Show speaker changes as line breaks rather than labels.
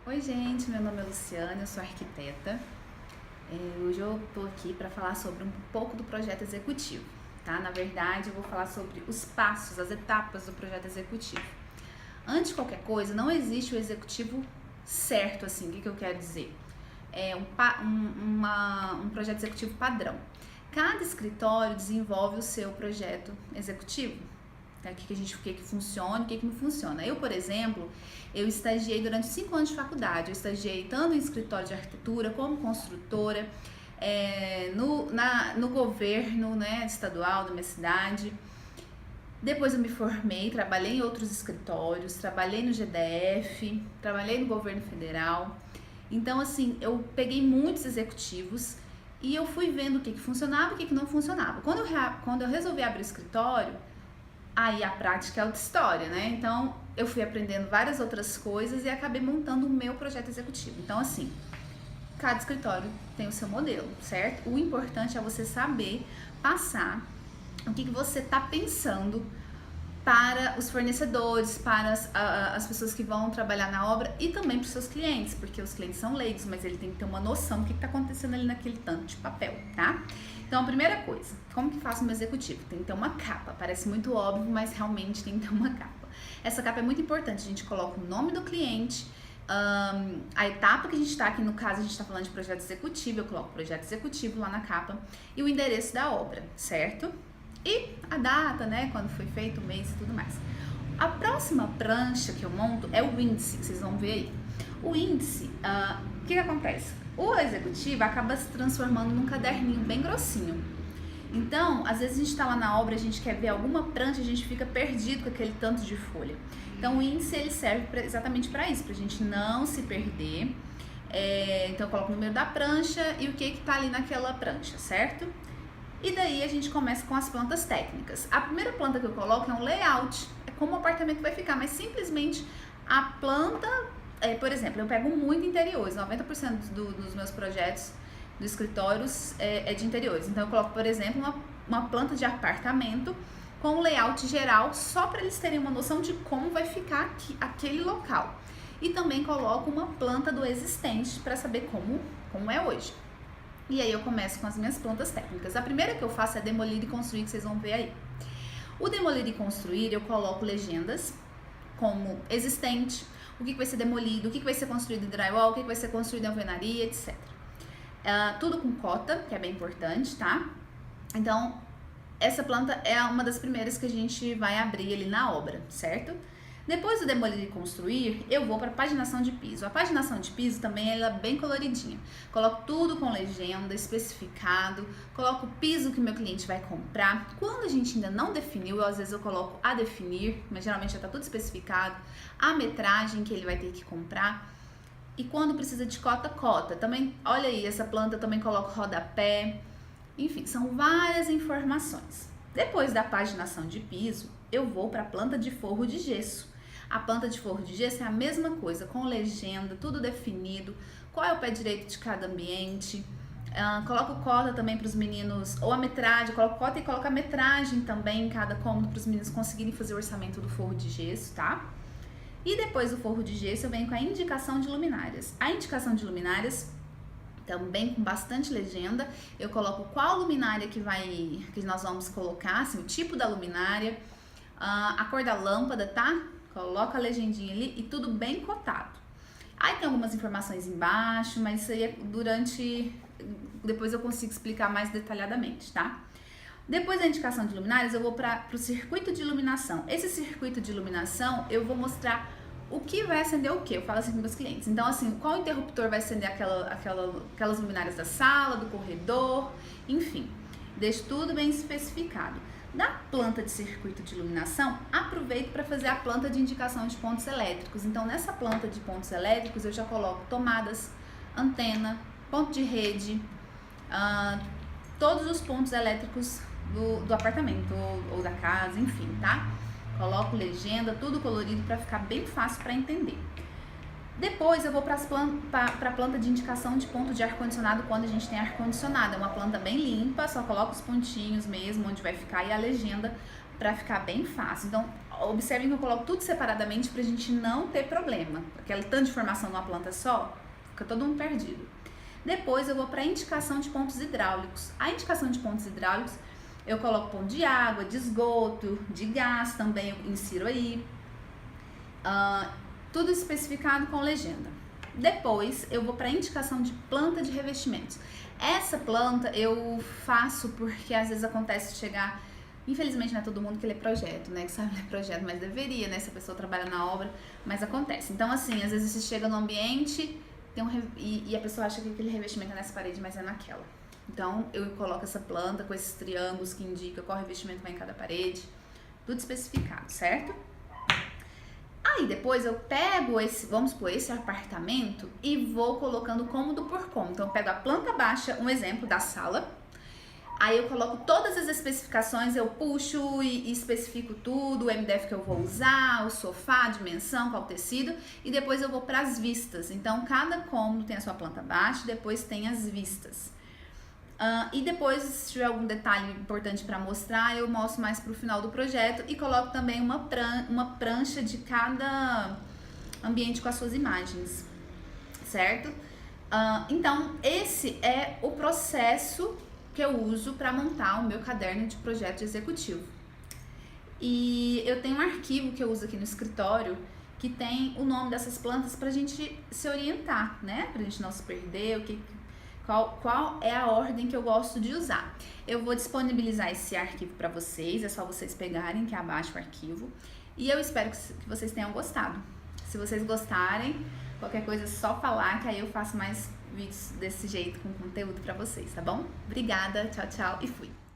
Oi gente, meu nome é Luciana, eu sou arquiteta. Hoje eu tô aqui para falar sobre um pouco do projeto executivo, tá? Na verdade, eu vou falar sobre os passos, as etapas do projeto executivo. Antes de qualquer coisa, não existe o executivo certo, assim, o que eu quero dizer? É um projeto executivo padrão. Cada escritório desenvolve o seu projeto executivo. O que funciona e o que não funciona. Eu, por exemplo, eu estagiei durante 5 anos de faculdade. Eu estagiei tanto em escritório de arquitetura como construtora, no governo, né, estadual da minha cidade. Depois eu me formei, trabalhei em outros escritórios, trabalhei no GDF, trabalhei no governo federal. Então, assim, eu peguei muitos executivos e eu fui vendo o que funcionava e o que não funcionava. Quando eu resolvi abrir o escritório, aí a prática é outra história, né? Então, eu fui aprendendo várias outras coisas e acabei montando o meu projeto executivo. Então, assim, cada escritório tem o seu modelo, certo? O importante é você saber passar o que você está pensando para os fornecedores, para as pessoas que vão trabalhar na obra e também para os seus clientes, porque os clientes são leigos, mas ele tem que ter uma noção do que está acontecendo ali naquele tanto de papel, tá? Então, a primeira coisa, como que faço no executivo? Tem que ter uma capa, parece muito óbvio, mas realmente tem que ter uma capa. Essa capa é muito importante, a gente coloca o nome do cliente, a etapa que a gente está, aqui no caso a gente está falando de projeto executivo, eu coloco projeto executivo lá na capa e o endereço da obra, certo? E a data, né, quando foi feito, o mês e tudo mais. A próxima prancha que eu monto é o índice, que vocês vão ver aí. O índice, o que acontece? O executivo acaba se transformando num caderninho bem grossinho. Então, às vezes a gente está lá na obra, a gente quer ver alguma prancha, a gente fica perdido com aquele tanto de folha. Então, o índice ele serve exatamente para isso, para a gente não se perder. Então, eu coloco o número da prancha e o que está ali naquela prancha, certo? E daí a gente começa com as plantas técnicas. A primeira planta que eu coloco é um layout, é como o apartamento vai ficar, mas simplesmente a planta, por exemplo, eu pego muito interiores, 90% dos meus projetos dos escritórios é de interiores. Então eu coloco, por exemplo, uma planta de apartamento com um layout geral, só para eles terem uma noção de como vai ficar aquele local. E também coloco uma planta do existente para saber como é hoje. E aí eu começo com as minhas plantas técnicas. A primeira que eu faço é demolir e construir, que vocês vão ver aí. O demolir e construir, eu coloco legendas como existente, o que vai ser demolido, o que vai ser construído em drywall, o que vai ser construído em alvenaria, etc. Tudo com cota, que é bem importante, tá? Então, essa planta é uma das primeiras que a gente vai abrir ali na obra, certo? Depois do demolir e construir, eu vou para a paginação de piso. A paginação de piso também ela é bem coloridinha. Coloco tudo com legenda, especificado, coloco o piso que o meu cliente vai comprar. Quando a gente ainda não definiu, às vezes eu coloco a definir, mas geralmente já está tudo especificado. A metragem que ele vai ter que comprar. E quando precisa de cota. Também, olha aí, essa planta eu também coloco rodapé. Enfim, são várias informações. Depois da paginação de piso, eu vou para a planta de forro de gesso. A planta de forro de gesso é a mesma coisa, com legenda, tudo definido, qual é o pé direito de cada ambiente. Coloco cota também para os meninos, ou a metragem, coloco cota e coloco a metragem também em cada cômodo para os meninos conseguirem fazer o orçamento do forro de gesso, tá? E depois do forro de gesso eu venho com a indicação de luminárias. A indicação de luminárias também com bastante legenda, eu coloco qual luminária que nós vamos colocar, assim, o tipo da luminária, a cor da lâmpada, tá? Coloca a legendinha ali e tudo bem cotado. Aí tem algumas informações embaixo, mas isso aí depois eu consigo explicar mais detalhadamente, tá? Depois da indicação de luminárias, eu vou para o circuito de iluminação. Esse circuito de iluminação, eu vou mostrar o que vai acender o que. Eu falo assim com meus clientes. Então, assim, qual interruptor vai acender aquelas luminárias da sala, do corredor, enfim. Deixo tudo bem especificado. Da planta de circuito de iluminação, aproveito para fazer a planta de indicação de pontos elétricos. Então, nessa planta de pontos elétricos, eu já coloco tomadas, antena, ponto de rede, todos os pontos elétricos do apartamento ou da casa, enfim, tá? Coloco legenda, tudo colorido para ficar bem fácil para entender. Depois eu vou para a planta de indicação de ponto de ar-condicionado quando a gente tem ar-condicionado. É uma planta bem limpa, só coloco os pontinhos mesmo, onde vai ficar, e a legenda pra ficar bem fácil. Então, observem que eu coloco tudo separadamente pra gente não ter problema. Aquela tanto de informação numa planta só, fica todo mundo perdido. Depois eu vou pra indicação de pontos hidráulicos. A indicação de pontos hidráulicos, eu coloco ponto de água, de esgoto, de gás também eu insiro aí. Tudo especificado com legenda. Depois eu vou para indicação de planta de revestimentos. Essa planta eu faço porque às vezes acontece de chegar, infelizmente não é todo mundo que lê projeto, né, que sabe ler projeto, mas deveria, né, se a pessoa trabalha na obra, mas acontece. Então assim, às vezes você chega no ambiente e a pessoa acha que aquele revestimento é nessa parede, mas é naquela. Então eu coloco essa planta com esses triângulos que indicam qual revestimento vai em cada parede, tudo especificado, certo? Aí depois eu pego vamos supor, esse apartamento e vou colocando cômodo por cômodo. Então eu pego a planta baixa, um exemplo da sala, aí eu coloco todas as especificações, eu puxo e especifico tudo, o MDF que eu vou usar, o sofá, a dimensão, qual tecido, e depois eu vou para as vistas. Então cada cômodo tem a sua planta baixa, depois tem as vistas. E depois, se tiver algum detalhe importante para mostrar, eu mostro mais para o final do projeto e coloco também uma prancha de cada ambiente com as suas imagens, certo? Então, esse é o processo que eu uso para montar o meu caderno de projeto executivo. E eu tenho um arquivo que eu uso aqui no escritório que tem o nome dessas plantas para a gente se orientar, né? Para a gente não se perder, qual é a ordem que eu gosto de usar. Eu vou disponibilizar esse arquivo para vocês, é só vocês pegarem que é abaixo o arquivo. E eu espero que vocês tenham gostado. Se vocês gostarem, qualquer coisa é só falar que aí eu faço mais vídeos desse jeito com conteúdo para vocês, tá bom? Obrigada, tchau, tchau e fui!